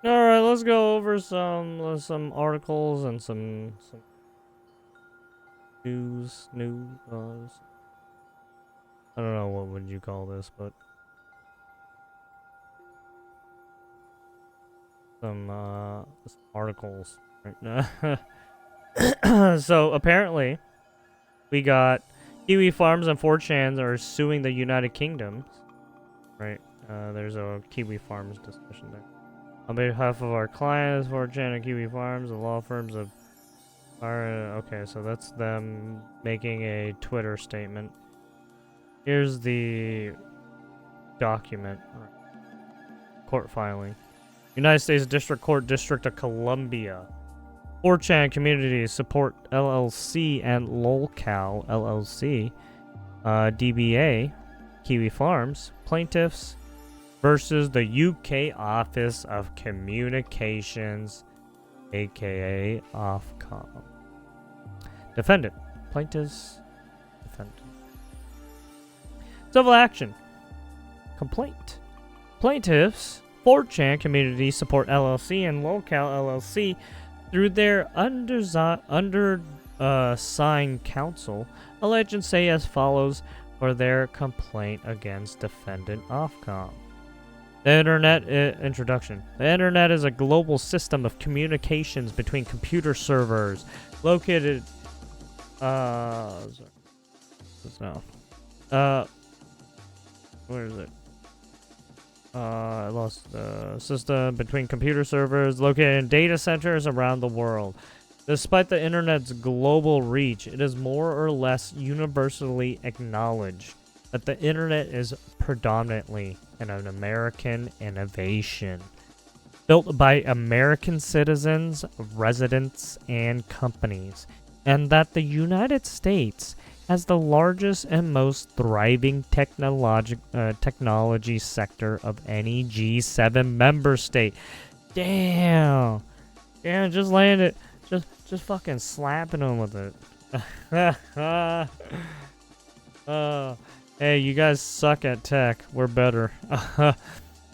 Alright, let's go over some articles and some news. I don't know what would you call this, but some articles right now. So apparently we got Kiwi Farms and 4chan are suing the United Kingdom. Right. There's a Kiwi Farms discussion there. On behalf of our clients, 4chan and Kiwi Farms, the law firms of okay, so that's them making a Twitter statement. Here's the document. Court filing. United States District Court, District of Columbia. 4chan Community Support LLC and LOLCAL LLC. DBA. Kiwi Farms. Plaintiffs versus the UK Office of Communications, aka Ofcom. Defendant. Plaintiffs. Defendant. Civil action. Complaint. Plaintiffs, 4chan Community Support LLC and LOLCAL LLC, through their undersigned counsel, allege and say as follows for their complaint against defendant Ofcom. The Internet introduction. The Internet is a global system of communications between computer servers located. Where is it? I lost the system between computer servers located in data centers around the world. Despite the Internet's global reach, it is more or less universally acknowledged that the Internet is predominantly an American innovation, built by American citizens, residents, and companies, and that the United States has the largest and most thriving technology sector of any G7 member state. Damn, just land it, just fucking slapping them with it. Hey, you guys suck at tech. We're better.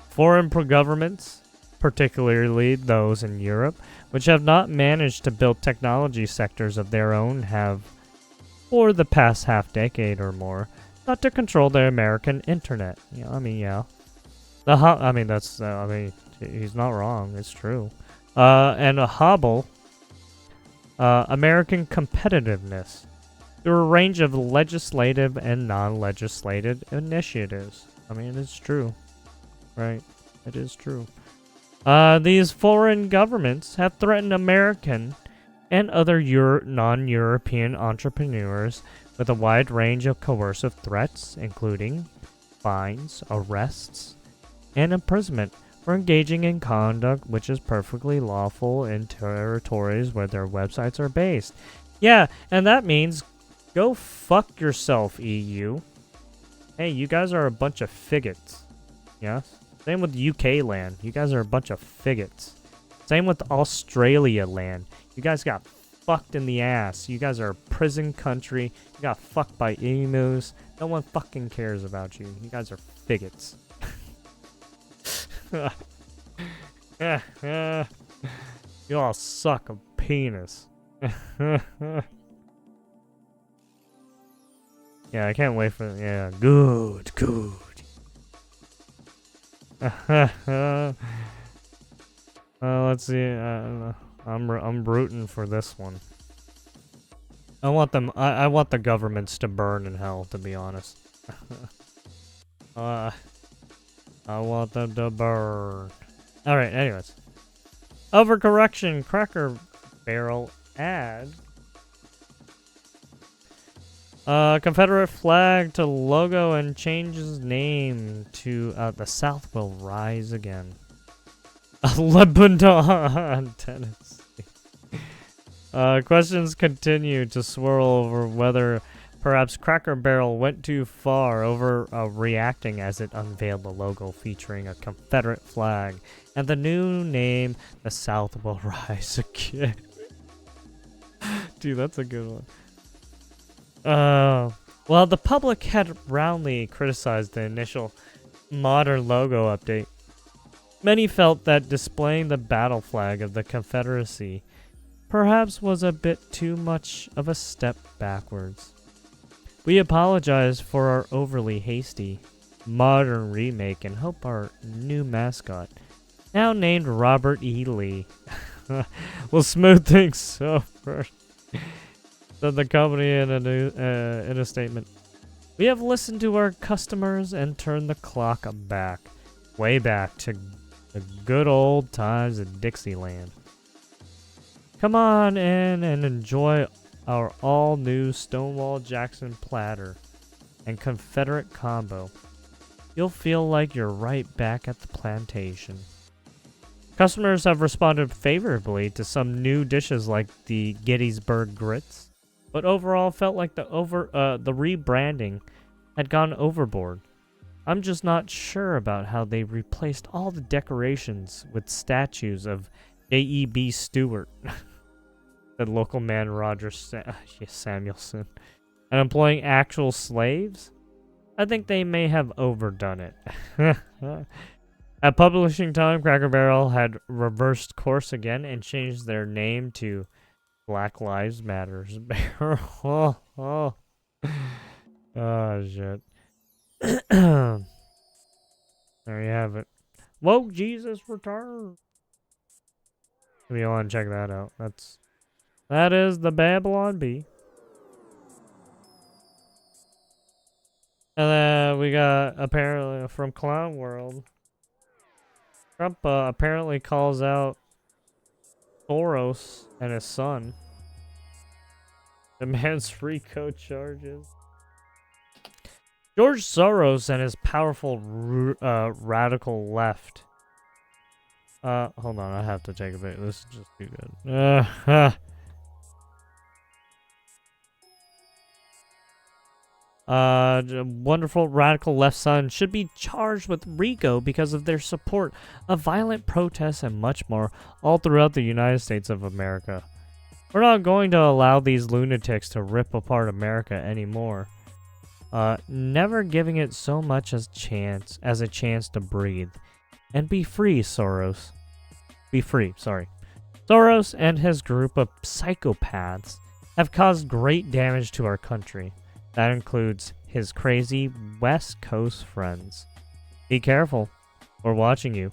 Foreign governments, particularly those in Europe, which have not managed to build technology sectors of their own, have, for the past half-decade or more, sought to control the American internet. Yeah, I mean, yeah. He's not wrong. It's true. And a hobble American competitiveness through a range of legislative and non-legislative initiatives. I mean, it's true. Right? It is true. These foreign governments have threatened American and other non-European entrepreneurs with a wide range of coercive threats, including fines, arrests, and imprisonment for engaging in conduct which is perfectly lawful in territories where their websites are based. Yeah, and that means go fuck yourself, EU. Hey, you guys are a bunch of faggots. Yes? Same with UK land. You guys are a bunch of faggots. Same with Australia land. You guys got fucked in the ass. You guys are a prison country. You got fucked by emus. No one fucking cares about you. You guys are faggots. You all suck a penis. Yeah, I can't wait for. Yeah, good. Let's see. I'm rooting for this one. I want them. I want the governments to burn in hell. To be honest. I want them to burn. All right. Anyways, overcorrection. Cracker Barrel ad. Confederate flag to logo and changes name to the South will rise again. Lebanon, Tennessee. Questions continue to swirl over whether perhaps Cracker Barrel went too far over reacting as it unveiled the logo featuring a Confederate flag and the new name, the South will rise again. Dude, that's a good one. Well, the public had roundly criticized the initial modern logo update, Many felt that displaying the battle flag of the Confederacy perhaps was a bit too much of a step backwards. We apologize for our overly hasty, modern remake and hope our new mascot, now named Robert E. Lee, will smooth things over, said the company in a statement. We have listened to our customers and turned the clock back, way back to the good old times in Dixieland. Come on in and enjoy our all-new Stonewall Jackson platter and Confederate combo. You'll feel like you're right back at the plantation. Customers have responded favorably to some new dishes like the Gettysburg grits, but overall felt like the rebranding had gone overboard. I'm just not sure about how they replaced all the decorations with statues of J.E.B. Stewart, said local man Roger Samuelson, and employing actual slaves? I think they may have overdone it. At publishing time, Cracker Barrel had reversed course again and changed their name to Black Lives Matters. Oh, shit. There you have it. Woke Jesus return. If you want to check that out, that is the Babylon Bee. And then we got apparently from Clown World. Trump apparently calls out Soros and his son. Demands RICO charges. George Soros and his powerful radical left. Hold on, I have to take a bit. This is just too good. Wonderful radical left son should be charged with RICO because of their support of violent protests and much more all throughout the United States of America. We're not going to allow these lunatics to rip apart America anymore. Never giving it so much as a chance to breathe. And be free, Soros. Be free, sorry. Soros and his group of psychopaths have caused great damage to our country. That includes his crazy West Coast friends. Be careful. We're watching you.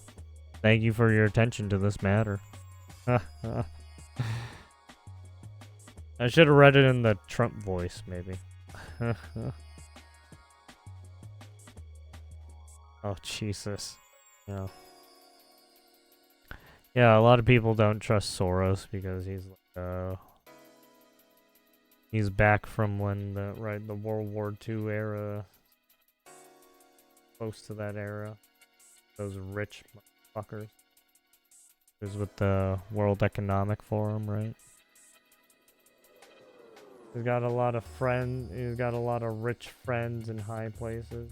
Thank you for your attention to this matter. I should have read it in the Trump voice, maybe. Oh, Jesus. Yeah. Yeah, a lot of people don't trust Soros because he's like, he's back from when the World War II era. Close to that era. Those rich fuckers. He was with the World Economic Forum, right? He's got a lot of friends. He's got a lot of rich friends in high places.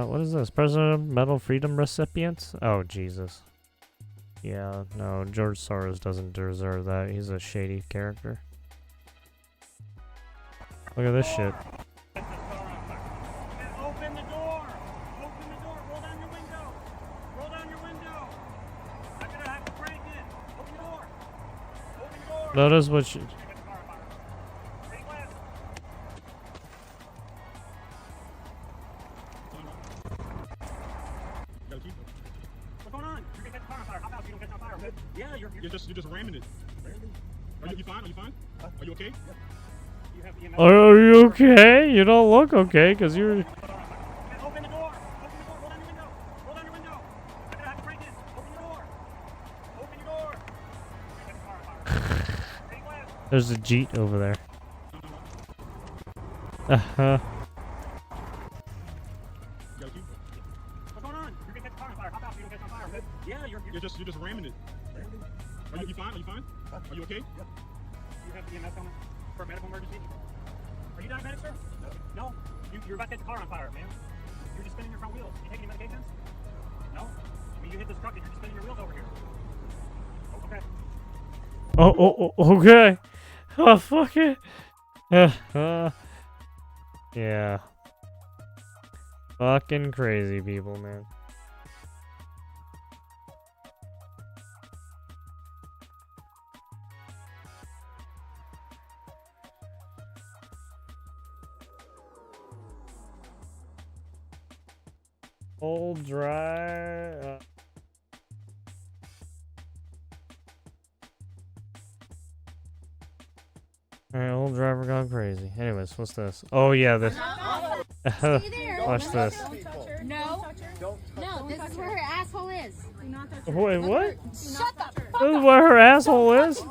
What is this? President of Medal Freedom recipients? Oh, Jesus. Yeah, no, George Soros doesn't deserve that. He's a shady character. Look at this shit. Open the door! Open the door! Roll down your window! Roll down your window! I'm gonna have to break in! Open the door! Open the door! Notice what she... What's going on? You're gonna catch the car on fire. Hop out so you don't catch on fire. Yeah, you're just ramming it. Are you fine? Are you fine? Are you okay? You have EMS. Are you okay? You don't look okay, because you're... Open the door! Open the door! Roll down your window! Roll down your window! I'm gonna have to break in! Open the door! Open your door! You're gonna catch the car on fire. Take left! There's a Jeet over there. Uh-huh. What's going on? You're gonna catch the car on fire. Hop out so you don't catch on fire. Yeah, You're just ramming it. Are you fine? Are you fine? Are you okay? You have EMS coming for a medical emergency? Are you diabetic, sir? No. You're about to catch the car on fire, man. You're just spinning your front wheels. You taking any medications? No? I mean, you hit this truck and you're just spinning your wheels over here. Oh, okay. Oh, okay. Oh, fuck it. Yeah. Fucking crazy people, man. Cold, dry. Alright, old driver gone crazy. Anyways, what's this? Oh yeah, this. Watch this. No, this is where her asshole is. Wait, what? Shut the fuck This is where her asshole is?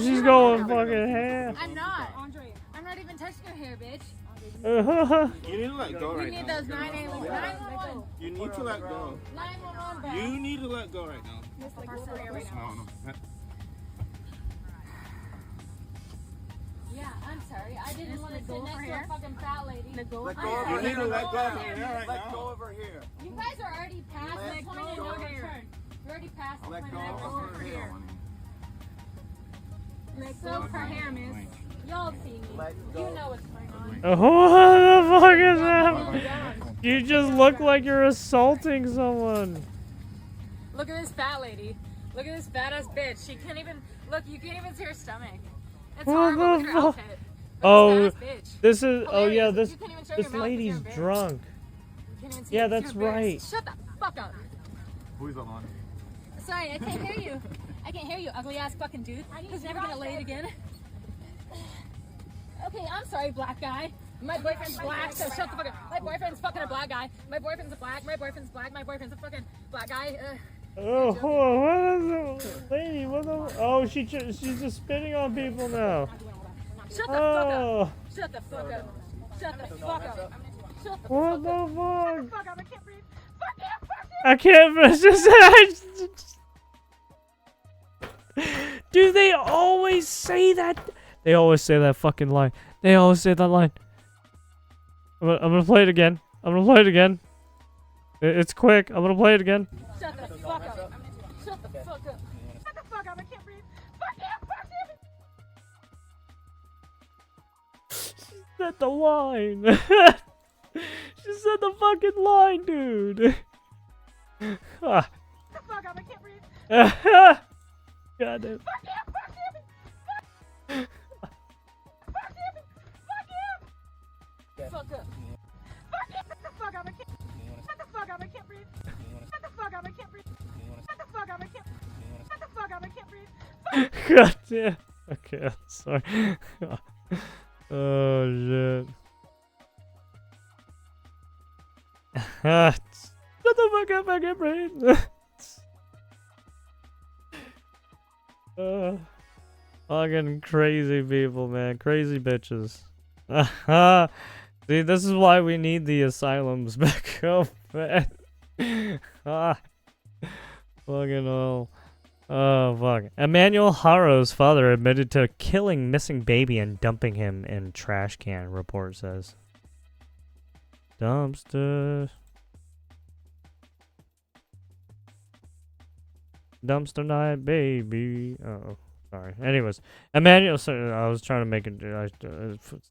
She's going fucking ham. I'm not. I'm not even touching her hair, bitch. You need to let go We right need now. those 911. You need to let go. 911, bro. You need to let go right now. No. Yeah, I'm sorry. I didn't want to sit next to a fucking fat lady. You need to let go of her hair right Let go now. of her hair. You guys are already past the point of no return. You're already past the Let point go of no of her return. hair. Let go of her hair, miss. Y'all see me. You know what's going on. What the fuck is that? You just look like you're assaulting someone. Look at this fat lady. Look at this fat ass bitch. She can't even look. You can't even see her stomach. It's What horrible. the Look at her fuck? outfit. Look at Oh, this fat ass bitch. this is. Oh yeah, Hilarious. this. You can't even show This your mouth if lady's you're a bitch. drunk. You can't even see Yeah, it 'cause that's you're a bitch. right. Shut the fuck up. Who's that on? Sorry, I can't hear you. I can't hear you, ugly ass fucking dude. Who's never gonna lay it again. Okay, I'm sorry, black guy. My boyfriend's black, so shut the fuck up. My boyfriend's fucking a black guy. My boyfriend's a black. My boyfriend's black. My boyfriend's a fucking black guy. Oh, what is it, lady? What the? Oh, she's just spitting on people now. Shut the fuck Oh, up. Shut the fuck up. Shut the fuck up. Shut the what fuck up. the fuck? Fuck up, I can't breathe. Fuck you, fuck you. I can't. Do they always say that? They always say that fucking line. They always say that line. I'm gonna play it again. I'm gonna play it again. It's quick. I'm gonna play it again. Shut the fuck up. Shut the fuck up. Shut the fuck up, I can't breathe. Fuck you, fuck you. She said the line. She said the fucking line, dude. Ah. Shut the fuck up, I can't breathe. God damn. Fuck you, fuck you. Fuck you. Fuck you. Fuck up. Fuck you. Shut the fuck up, I can't. Shut the fuck up, I can't breathe. Shut the fuck up, I can't breathe. Shut the fuck up, I can't. Shut the fuck up, I can't breathe. God damn. Okay, I'm sorry. Oh shit. Shut the fuck up, I can't breathe. Fucking crazy people, man. Crazy bitches. See, this is why we need the asylums back up, man. Fucking hell. Oh, fuck. Emmanuel Haro's father admitted to killing missing baby and dumping him in trash can, report says. Dumpster. Dumpster night, baby. Uh-oh. Sorry. Anyways, Emmanuel. Sorry, I was trying to make it.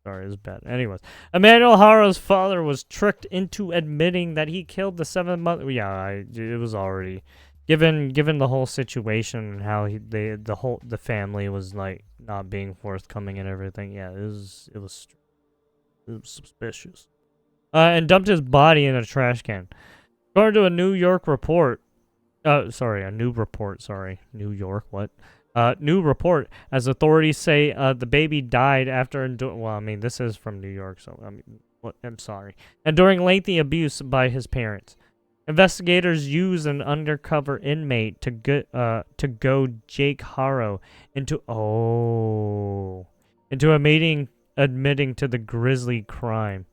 Sorry, it's bad. Anyways, Emmanuel Haro's father was tricked into admitting that he killed the 7-month. Yeah, it was already given the whole situation and how the family was like not being forthcoming and everything. Yeah, it was suspicious. And dumped his body in a trash can, according to a New York report. Sorry, a new report. Sorry, New York. What? New report, as authorities say the baby died after well, I mean, this is from New York, so I mean, I'm sorry. And during lengthy abuse by his parents. Investigators used an undercover inmate to go Jake Haro into a meeting admitting to the grisly crime.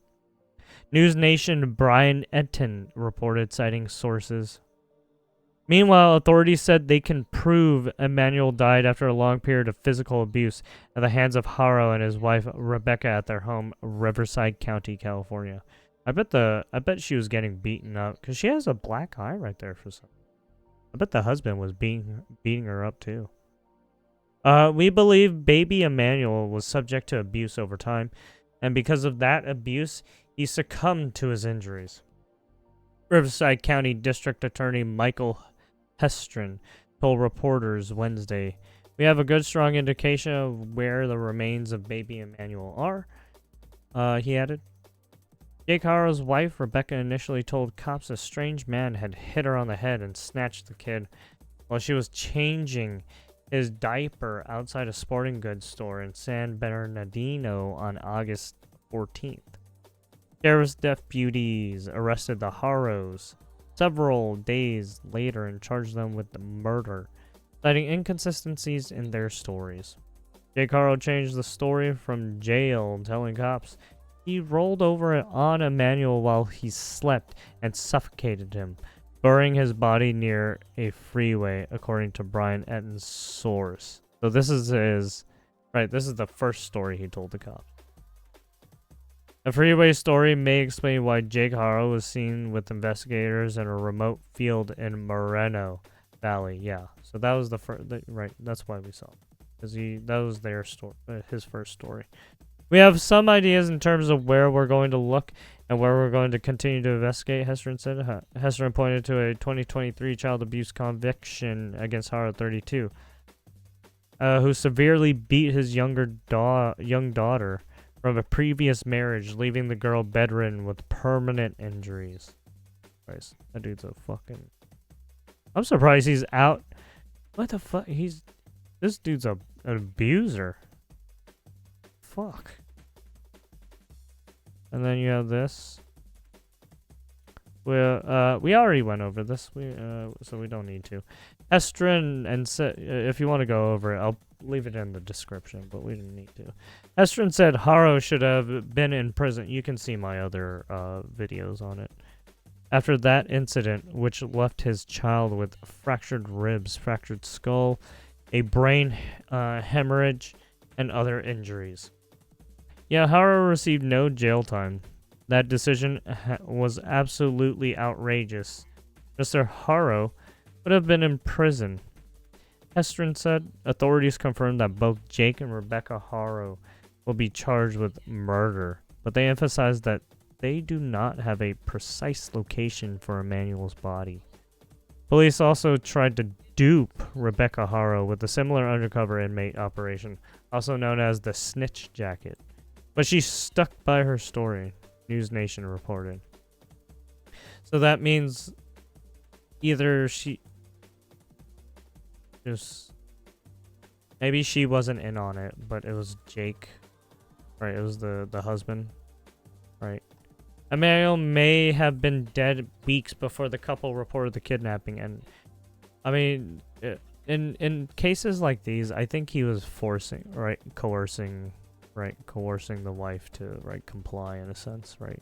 News Nation Brian Etten reported, citing sources. Meanwhile, authorities said they can prove Emmanuel died after a long period of physical abuse at the hands of Haro and his wife Rebecca at their home, Riverside County, California. I bet she was getting beaten up because she has a black eye right there for some. I bet the husband was beating her up too. We believe baby Emmanuel was subject to abuse over time, and because of that abuse, he succumbed to his injuries. Riverside County District Attorney Michael Hestron told reporters Wednesday, "We have a good, strong indication of where the remains of baby Emmanuel are," he added. Jake Harrow's wife, Rebecca, initially told cops a strange man had hit her on the head and snatched the kid while she was changing his diaper outside a sporting goods store in San Bernardino on August 14th. Sheriff's deputies arrested the Harrows several days later and charged them with the murder, citing inconsistencies in their stories. Jake Harrow changed the story from jail, telling cops he rolled over on Emmanuel while he slept and suffocated him, burying his body near a freeway, according to Brian Etton's source. So this is this is the first story he told the cops. The freeway story may explain why Jake Harrow was seen with investigators in a remote field in Moreno Valley. Yeah, so that was the first, right, that's why we saw him. Because that was their story, his first story. We have some ideas in terms of where we're going to look and where we're going to continue to investigate, Hestron said. Hestron pointed to a 2023 child abuse conviction against Harrow, 32, who severely beat his young daughter from a previous marriage, leaving the girl bedridden with permanent injuries. Christ, that dude's a fucking... I'm surprised he's out. What the fuck? This dude's an abuser. Fuck. And then you have this. We already went over this. So we don't need to. Hestron and if you want to go over it, I'll leave it in the description, but we didn't need to. Hestron said Harrow should have been in prison. You can see my other videos on it. After that incident, which left his child with fractured ribs, fractured skull, a brain hemorrhage, and other injuries. Yeah, Harrow received no jail time. That decision was absolutely outrageous. Mr. Harrow would have been in prison. Hestron said authorities confirmed that both Jake and Rebecca Harrow will be charged with murder, but they emphasized that they do not have a precise location for Emmanuel's body. Police also tried to dupe Rebecca Harrow with a similar undercover inmate operation, also known as the Snitch Jacket. But she stuck by her story, News Nation reported. So that means either maybe she wasn't in on it, but it was Jake, right? It was the husband, right? Emmanuel may have been dead weeks before the couple reported the kidnapping, and I mean, in cases like these, I think he was coercing the wife to comply in a sense, right?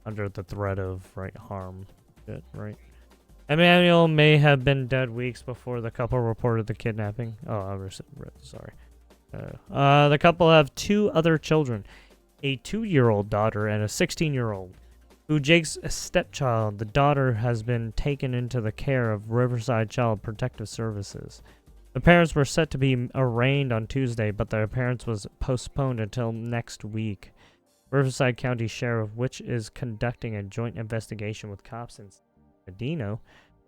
Under the threat of harm, right? Emmanuel may have been dead weeks before the couple reported the kidnapping. Oh, sorry. The couple have 2 other children, a 2-year-old daughter and a 16-year-old, who Jake's stepchild. The daughter has been taken into the care of Riverside Child Protective Services. The parents were set to be arraigned on Tuesday, but their appearance was postponed until next week. Riverside County Sheriff, which is conducting a joint investigation with cops in Medino,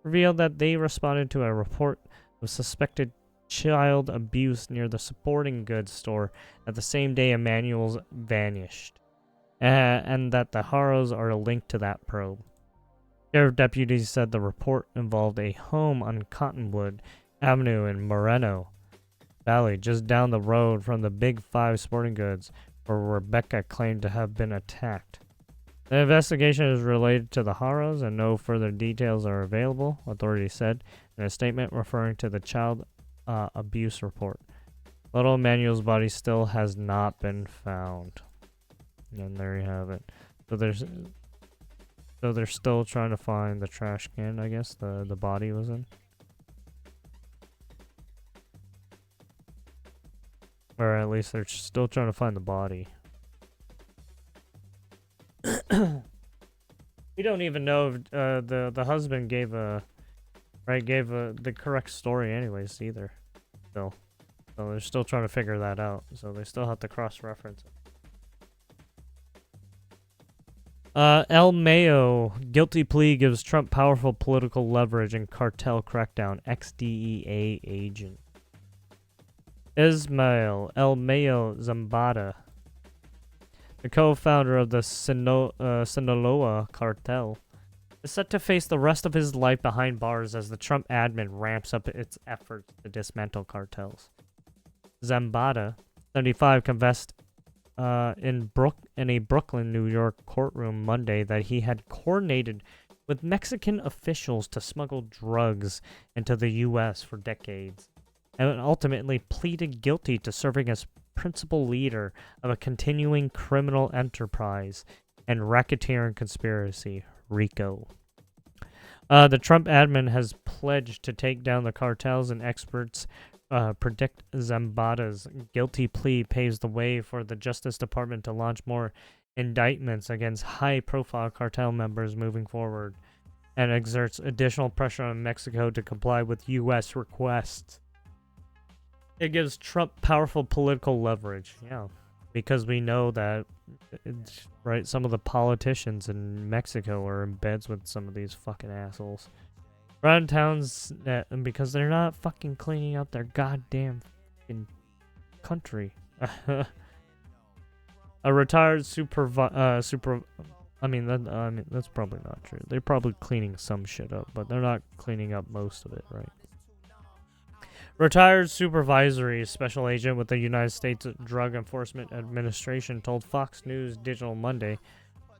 revealed that they responded to a report of suspected child abuse near the sporting goods store at the same day Emmanuel's vanished, and that the Harrows are linked to that probe. Sheriff deputies said the report involved a home on Cottonwood Avenue in Moreno Valley, just down the road from the Big 5 sporting goods, where Rebecca claimed to have been attacked. The investigation is related to the Harrows, and no further details are available, authorities said in a statement referring to the child abuse report. Little Emmanuel's body still has not been found. And there you have it. So they're still trying to find the trash can, I guess, the body was in. Or at least they're still trying to find the body. We don't even know if the husband gave the correct story anyways either. Still. So they're still trying to figure that out. So they still have to cross-reference it. El Mayo, guilty plea gives Trump powerful political leverage in cartel crackdown. Ex-DEA agent. Ismael El Mayo Zambada, the co-founder of the Sinaloa cartel, is set to face the rest of his life behind bars as the Trump admin ramps up its efforts to dismantle cartels. Zambada, 75, confessed in a Brooklyn, New York courtroom Monday that he had coordinated with Mexican officials to smuggle drugs into the U.S. for decades, and ultimately pleaded guilty to serving as principal leader of a continuing criminal enterprise and racketeering conspiracy, RICO. The Trump admin has pledged to take down the cartels, and experts predict Zambada's guilty plea paves the way for the Justice Department to launch more indictments against high-profile cartel members moving forward, and exerts additional pressure on Mexico to comply with U.S. requests. It gives Trump powerful political leverage, yeah, because we know that, right, some of the politicians in Mexico are in beds with some of these fucking assholes. Around towns, because they're not fucking cleaning up their goddamn fucking country. A retired I mean, that's probably not true. They're probably cleaning some shit up, but they're not cleaning up most of it, right? Retired supervisory special agent with the United States Drug Enforcement Administration told Fox News Digital Monday,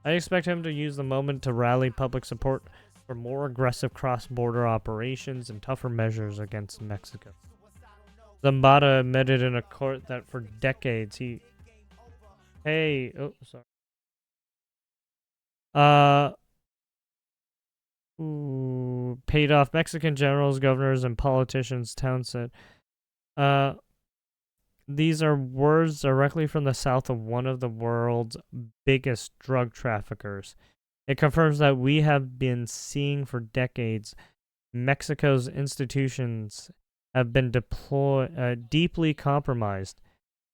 "I expect him to use the moment to rally public support for more aggressive cross-border operations and tougher measures against Mexico." Zambada admitted in a court that for decades he... Hey, oh, sorry. Paid off Mexican generals, governors, and politicians, Town said. These are words directly from the south of one of the world's biggest drug traffickers. It confirms that we have been seeing for decades. Mexico's institutions have been deeply compromised.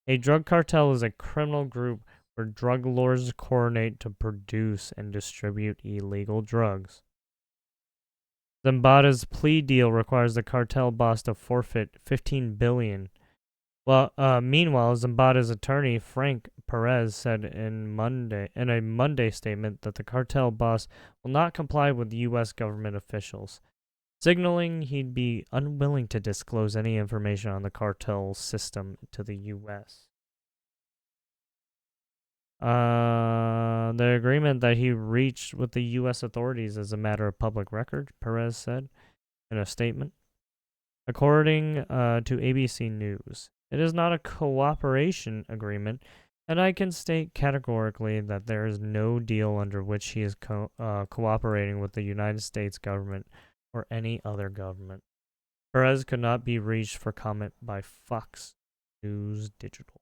A drug cartel is a criminal group where drug lords coordinate to produce and distribute illegal drugs. Zambada's plea deal requires the cartel boss to forfeit $15 billion. Well, meanwhile, Zambada's attorney, Frank Perez, said in a Monday statement that the cartel boss will not comply with U.S. government officials, signaling he'd be unwilling to disclose any information on the cartel system to the U.S. The agreement that he reached with the U.S. authorities is a matter of public record, Perez said in a statement. According to ABC News, it is not a cooperation agreement, and I can state categorically that there is no deal under which he is cooperating with the United States government or any other government. Perez could not be reached for comment by Fox News Digital.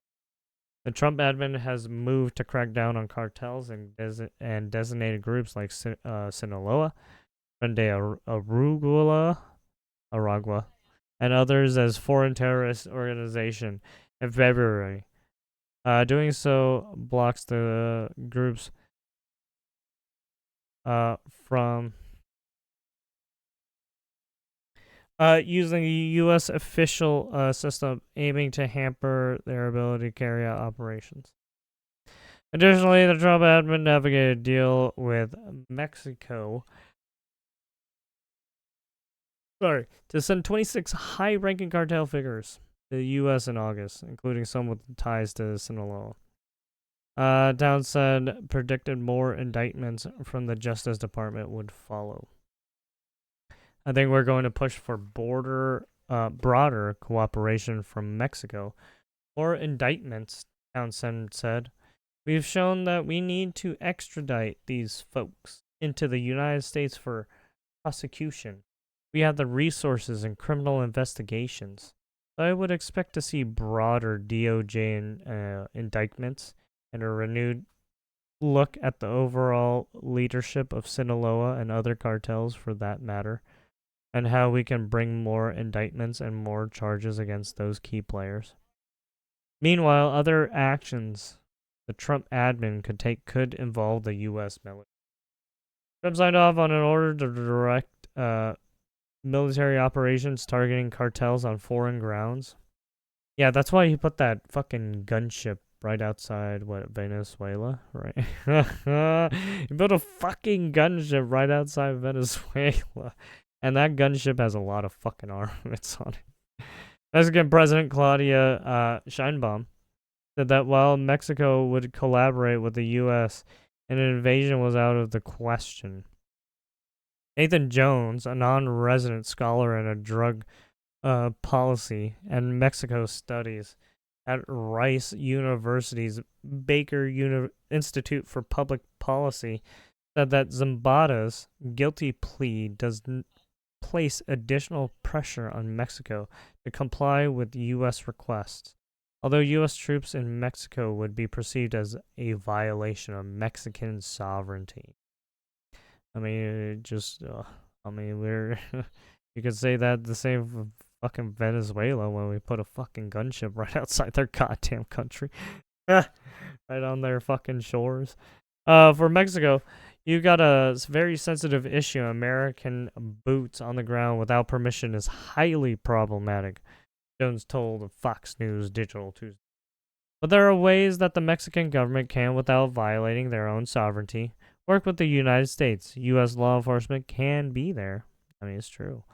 The Trump admin has moved to crack down on cartels and designated groups like Sinaloa, Frente Aragua, and others as foreign terrorist organization in February. Doing so blocks the groups from using the U.S. official system, aiming to hamper their ability to carry out operations. Additionally, the Trump admin navigated a deal with Mexico to send 26 high-ranking cartel figures to the U.S. in August, including some with ties to Sinaloa. Down said predicted more indictments from the Justice Department would follow. I think we're going to push for broader cooperation from Mexico. More indictments, Townsend said. We've shown that we need to extradite these folks into the United States for prosecution. We have the resources and criminal investigations. I would expect to see broader DOJ indictments and a renewed look at the overall leadership of Sinaloa and other cartels for that matter, and how we can bring more indictments and more charges against those key players. Meanwhile, other actions the Trump admin could take could involve the U.S. military. Trump signed off on an order to direct military operations targeting cartels on foreign grounds. Yeah, that's why he put that fucking gunship right outside, Venezuela, right? He built a fucking gunship right outside Venezuela. And that gunship has a lot of fucking armaments on it. Mexican President Claudia Sheinbaum said that while Mexico would collaborate with the U.S., an invasion was out of the question. Nathan Jones, a non-resident scholar in a drug policy and Mexico studies at Rice University's Baker Institute for Public Policy, said that Zambada's guilty plea does place additional pressure on Mexico to comply with U.S. requests, although U.S. troops in Mexico would be perceived as a violation of Mexican sovereignty. I mean, we're you could say that the same for fucking Venezuela when we put a fucking gunship right outside their goddamn country. Right on their fucking shores. For Mexico, you got a very sensitive issue. American boots on the ground without permission is highly problematic, Jones told Fox News Digital Tuesday. But there are ways that the Mexican government can, without violating their own sovereignty, work with the United States. U.S. law enforcement can be there. I mean, it's true.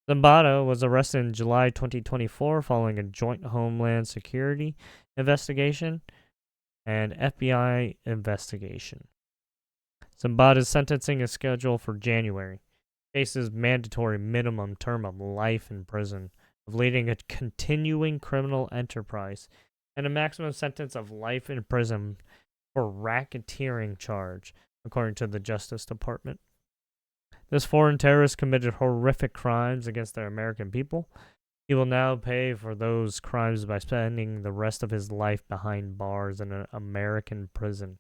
Zambada was arrested in July 2024 following a joint Homeland Security investigation and FBI investigation. Zambada's sentencing is scheduled for January. Faces mandatory minimum term of life in prison of leading a continuing criminal enterprise and a maximum sentence of life in prison for racketeering charge, according to the Justice Department. This foreign terrorist committed horrific crimes against the American people. He will now pay for those crimes by spending the rest of his life behind bars in an American prison.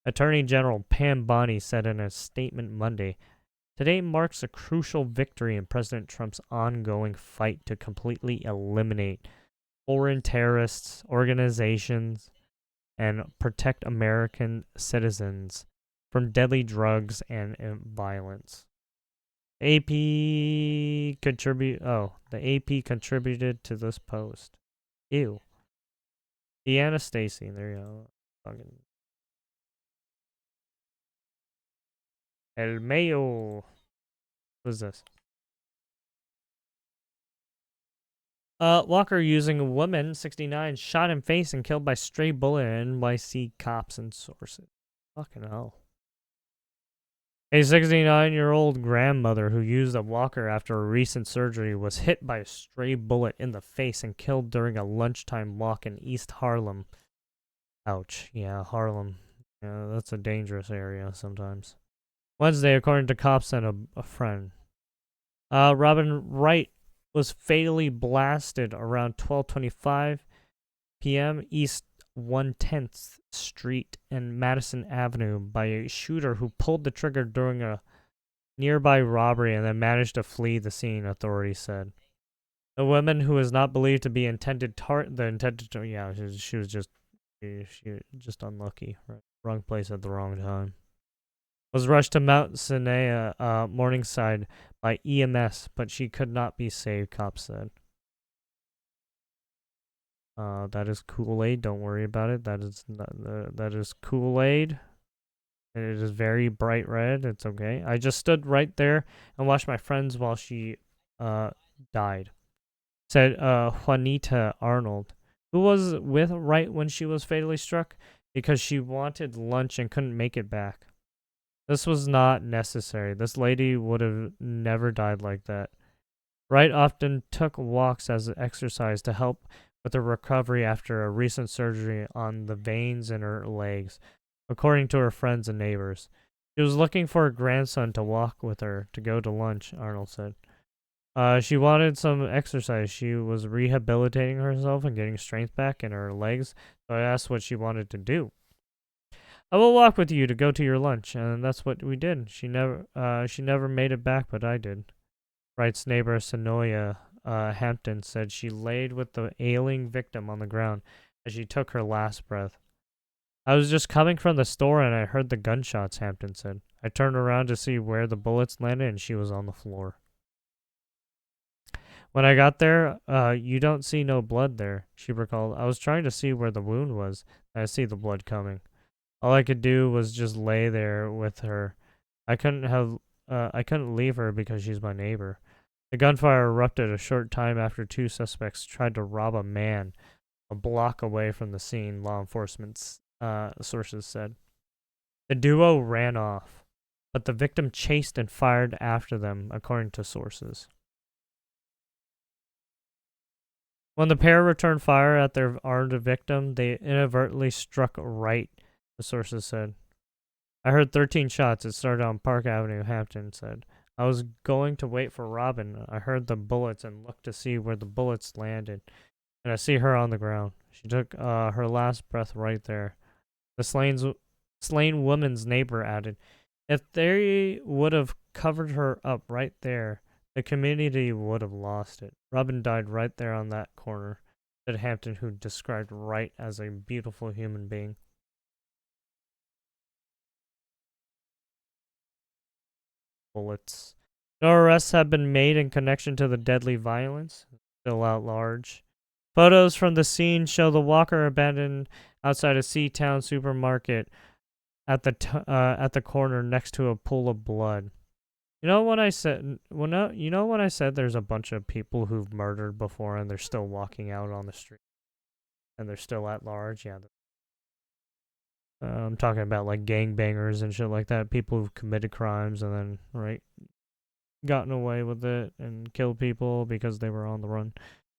Attorney General Pam Bondi said in a statement Monday, "Today marks a crucial victory in President Trump's ongoing fight to completely eliminate foreign terrorists, organizations, and protect American citizens from deadly drugs and violence." The AP contributed to this post. Ew. Deanna Stacy, there you go. Fucking El Mayo. What is this? Walker using a woman, 69, shot in face and killed by stray bullet at NYC cops and sources. Fucking hell. A 69-year-old grandmother who used a walker after a recent surgery was hit by a stray bullet in the face and killed during a lunchtime walk in East Harlem. Ouch. Yeah, Harlem. Yeah, that's a dangerous area sometimes. Wednesday, according to cops and a friend. Robin Wright was fatally blasted around 12:25 p.m. East 110th Street and Madison Avenue by a shooter who pulled the trigger during a nearby robbery and then managed to flee the scene, authorities said. The woman, who is not believed to be she was just unlucky, right? Wrong place at the wrong time. Was rushed to Mount Sinai, Morningside by EMS, but she could not be saved, cops said. That is Kool-Aid. Don't worry about it. That is Kool-Aid. It is very bright red. It's okay. I just stood right there and watched my friends while she died, said Juanita Arnold, who was with Wright when she was fatally struck because she wanted lunch and couldn't make it back. This was not necessary. This lady would have never died like that. Wright often took walks as an exercise to help with her recovery after a recent surgery on the veins in her legs, according to her friends and neighbors. She was looking for her grandson to walk with her to go to lunch, Arnold said. She wanted some exercise. She was rehabilitating herself and getting strength back in her legs, so I asked what she wanted to do. I will walk with you to go to your lunch, and that's what we did. She never made it back, but I did. Wright's neighbor Sonoya Hampton said she laid with the ailing victim on the ground as she took her last breath. I was just coming from the store and I heard the gunshots, Hampton said. I turned around to see where the bullets landed and she was on the floor. When I got there, you don't see no blood there, she recalled. I was trying to see where the wound was. I see the blood coming. All I could do was just lay there with her. I couldn't leave her because she's my neighbor. The gunfire erupted a short time after two suspects tried to rob a man a block away from the scene, law enforcement sources said. The duo ran off, but the victim chased and fired after them, according to sources. When the pair returned fire at their armed victim, they inadvertently struck right, the sources said. I heard 13 shots. It started on Park Avenue, Hampton said. I was going to wait for Robin. I heard the bullets and looked to see where the bullets landed, and I see her on the ground. She took her last breath right there. The slain woman's neighbor added, if they would have covered her up right there, the community would have lost it. Robin died right there on that corner, said Hampton, who described Wright as a beautiful human being. Bullets. No arrests have been made in connection to the deadly violence. Still at large. Photos from the scene show the walker abandoned outside a Seatown supermarket at the corner next to a pool of blood. You know when I said when I said there's a bunch of people who've murdered before and they're still walking out on the street and they're still at large? Yeah. I'm talking about like gangbangers and shit like that. People who've committed crimes and then, right, gotten away with it and killed people because they were on the run.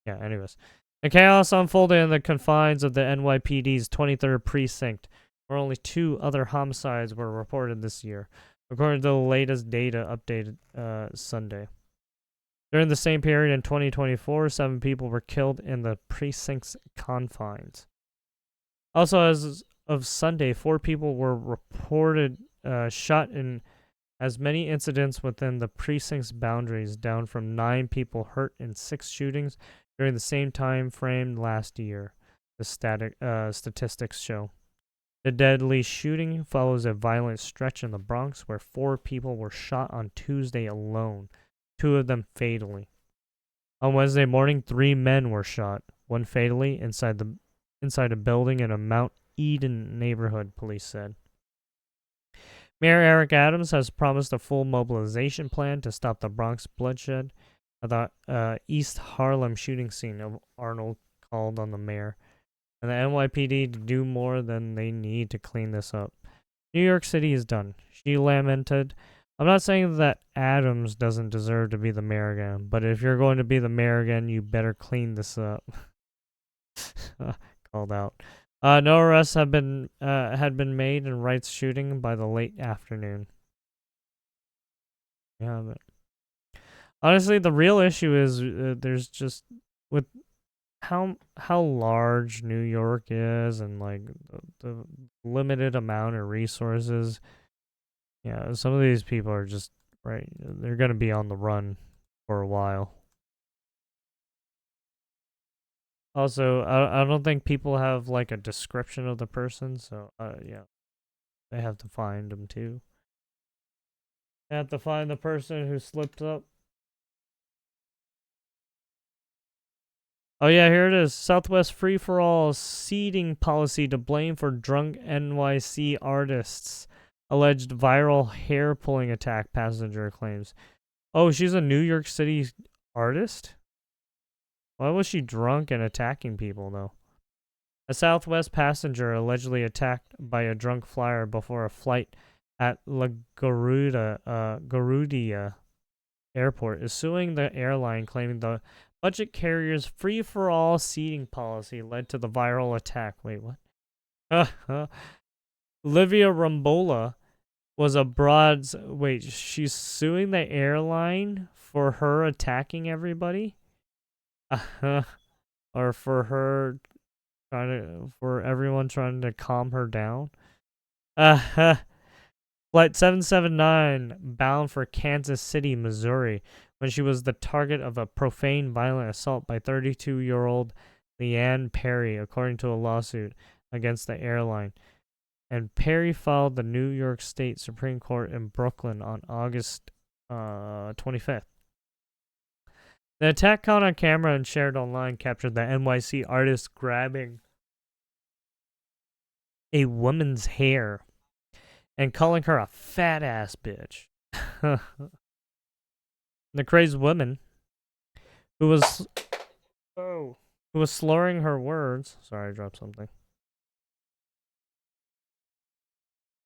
Yeah, anyways. The chaos unfolded in the confines of the NYPD's 23rd precinct, where only 2 other homicides were reported this year, according to the latest data updated Sunday. During the same period in 2024, 7 people were killed in the precinct's confines. Also, as of Sunday, 4 people were reported shot in as many incidents within the precinct's boundaries, down from 9 people hurt in 6 shootings during the same time frame last year, the statistics show. The deadly shooting follows a violent stretch in the Bronx where 4 people were shot on Tuesday alone, 2 of them fatally. On Wednesday morning, 3 men were shot, 1 fatally inside a building in a Mount Eden neighborhood, police said. Mayor Eric Adams has promised a full mobilization plan to stop the Bronx bloodshed. The East Harlem shooting scene of Arnold called on the mayor and the NYPD to do more than they need to clean this up. New York City is done, she lamented. I'm not saying that Adams doesn't deserve to be the mayor again, but if you're going to be the mayor again, you better clean this up. Called out. No arrests had been made in Wright's shooting by the late afternoon. Yeah, but honestly, the real issue is there's just with how large New York is and like the limited amount of resources. Yeah, some of these people are just right. They're gonna be on the run for a while. Also, I don't think people have like a description of the person, so yeah, they have to find them too. They have to find the person who slipped up. Oh yeah, here it is. Southwest free-for-all seating policy to blame for drunk NYC artists. Alleged viral hair-pulling attack, passenger claims. Oh, she's a New York City artist? Why was she drunk and attacking people, though? A Southwest passenger allegedly attacked by a drunk flyer before a flight at LaGuardia Airport is suing the airline, claiming the budget carrier's free-for-all seating policy led to the viral attack. Wait, what? Livia Rambola was abroad. Wait, she's suing the airline for her attacking everybody? Or for her for everyone trying to calm her down? Flight 779 bound for Kansas City, Missouri, when she was the target of a profane, violent assault by 32-year-old Leanne Perry, according to a lawsuit against the airline. And Perry filed the New York State Supreme Court in Brooklyn on August 25th. The attack caught on camera and shared online captured the NYC artist grabbing a woman's hair and calling her a fat ass bitch. The crazed woman, who was slurring her words. Sorry, I dropped something.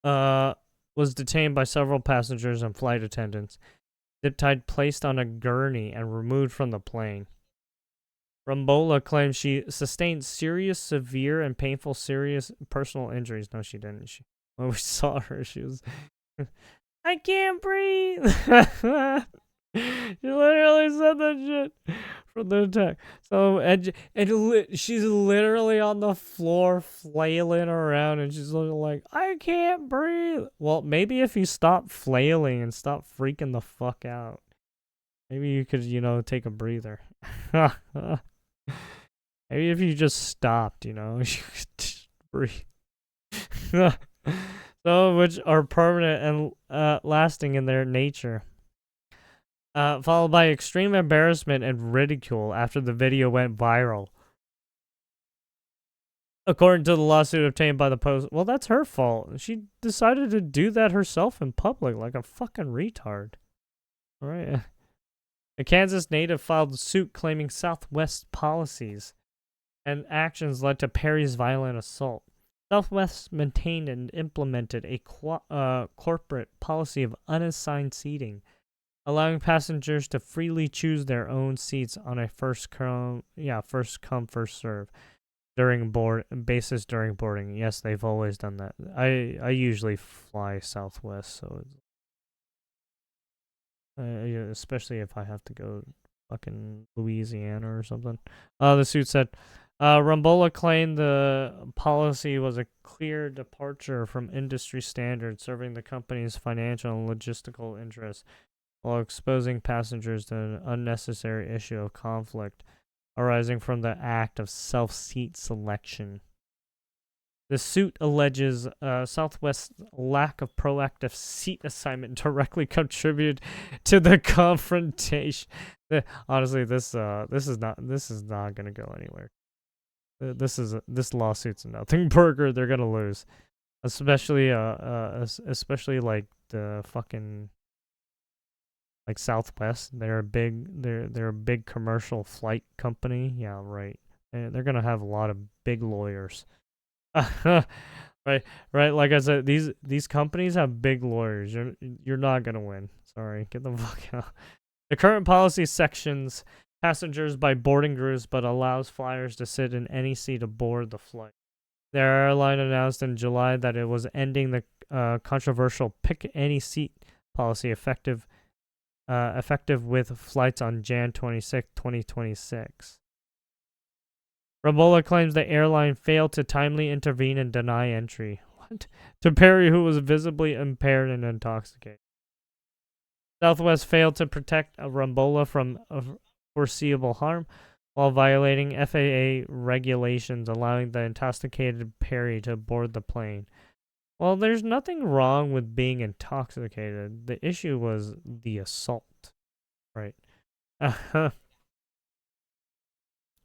Was detained by several passengers and flight attendants. Zip-tied, placed on a gurney, and removed from the plane. Rumbola claims she sustained serious, severe, and painful serious personal injuries. No, she didn't. When we saw her, she was... I can't breathe! She literally said that shit from the attack. So, she's literally on the floor flailing around, and she's like, I can't breathe. Well, maybe if you stop flailing and stop freaking the fuck out, maybe you could, take a breather. Maybe if you just stopped, you could just breathe. So, which are permanent and lasting in their nature. Followed by extreme embarrassment and ridicule after the video went viral. According to the lawsuit obtained by the Post. Well, that's her fault. She decided to do that herself in public like a fucking retard. All right. A Kansas native filed suit claiming Southwest policies and actions led to Perry's violent assault. Southwest maintained and implemented a corporate policy of unassigned seating, allowing passengers to freely choose their own seats on a first come, first serve during boarding. Yes, they've always done that. I usually fly Southwest, so especially if I have to go fucking Louisiana or something. The suit said, Rumbola claimed the policy was a clear departure from industry standards, serving the company's financial and logistical interests, while exposing passengers to an unnecessary issue of conflict arising from the act of self-seat selection. The suit alleges Southwest's lack of proactive seat assignment directly contributed to the confrontation. Honestly, this is not gonna go anywhere. This lawsuit's a nothing burger. They're gonna lose, especially like the fucking. Like Southwest, they're a big commercial flight company. Yeah, right. And they're gonna have a lot of big lawyers. right. Like I said, these companies have big lawyers. You're not gonna win. Sorry, get the fuck out. The current policy sections passengers by boarding groups, but allows flyers to sit in any seat aboard the flight. The airline announced in July that it was ending the controversial pick any seat policy effective with flights on Jan 26, 2026. Rumbola claims the airline failed to timely intervene and deny entry. What? To Perry, who was visibly impaired and intoxicated. Southwest failed to protect Rumbola from foreseeable harm while violating FAA regulations allowing the intoxicated Perry to board the plane. Well, there's nothing wrong with being intoxicated. The issue was the assault, right?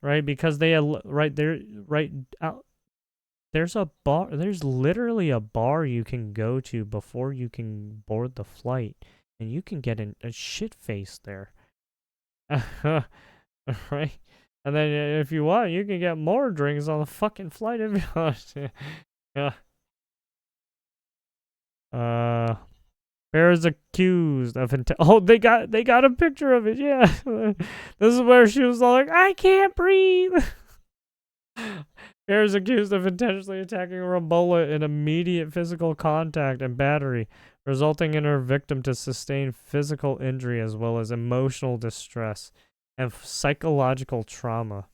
Right, because there's a bar. There's literally a bar you can go to before you can board the flight, and you can get a shit face there. Right, and then if you want, you can get more drinks on the fucking flight if you want. Yeah. Bear is accused of they got a picture of it. Yeah. This is where she was all like, I can't breathe. Bear is accused of intentionally attacking Rumbola in immediate physical contact and battery, resulting in her victim to sustain physical injury as well as emotional distress and psychological trauma.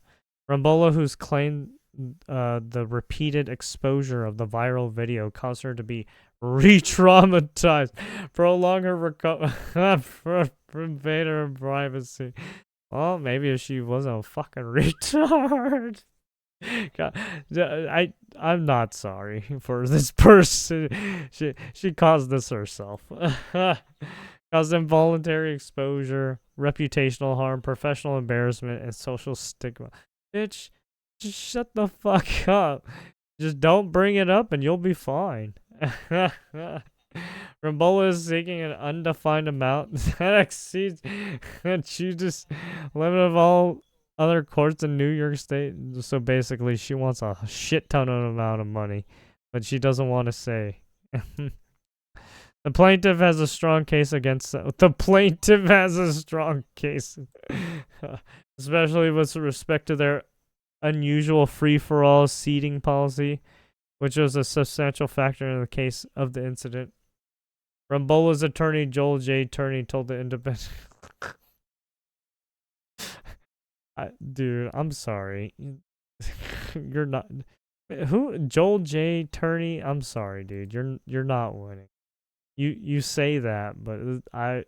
Rumbola, who's claimed the repeated exposure of the viral video caused her to be re-traumatized, prolong her from invader privacy. Well, maybe if she was a fucking retard. God, I'm not sorry for this person. She caused this herself. Caused involuntary exposure, reputational harm, professional embarrassment, and social stigma. Bitch, just shut the fuck up. Just don't bring it up and you'll be fine. Rambola is seeking an undefined amount that exceeds the limit of all other courts in New York State. So basically, she wants a shit ton of amount of money, but she doesn't want to say. The plaintiff has a strong case against the plaintiff has a strong case, especially with respect to their unusual free-for-all seating policy, which was a substantial factor in the case of the incident. Rambola's attorney, Joel J. Turney, told the Independent. Dude, I'm sorry. You're not. Who? Joel J. Turney? I'm sorry, dude. You're not winning. You say that, but I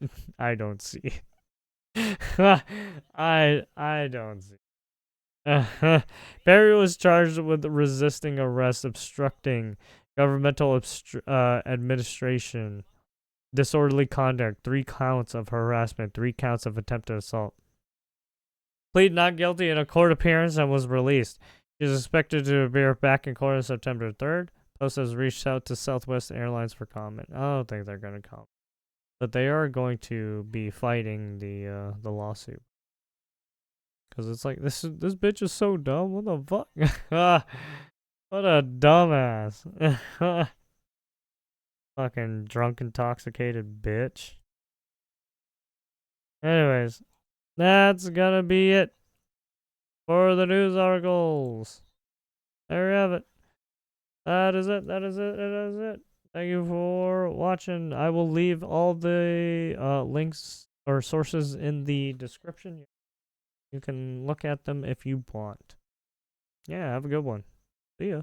don't see. I don't see. Barry was charged with resisting arrest, obstructing governmental administration, disorderly conduct, 3 counts of harassment, 3 counts of attempted assault. Pleaded not guilty in a court appearance and was released. She is expected to appear back in court on September 3rd. Post has reached out to Southwest Airlines for comment. I don't think they're going to comment, but they are going to be fighting the lawsuit. Cause it's like this bitch is so dumb. What the fuck? What a dumbass. Fucking drunk, intoxicated bitch. Anyways, that's gonna be it for the news articles. There you have it. That is it. That is it. That is it. Thank you for watching. I will leave all the links or sources in the description. You can look at them if you want. Yeah, have a good one. See ya.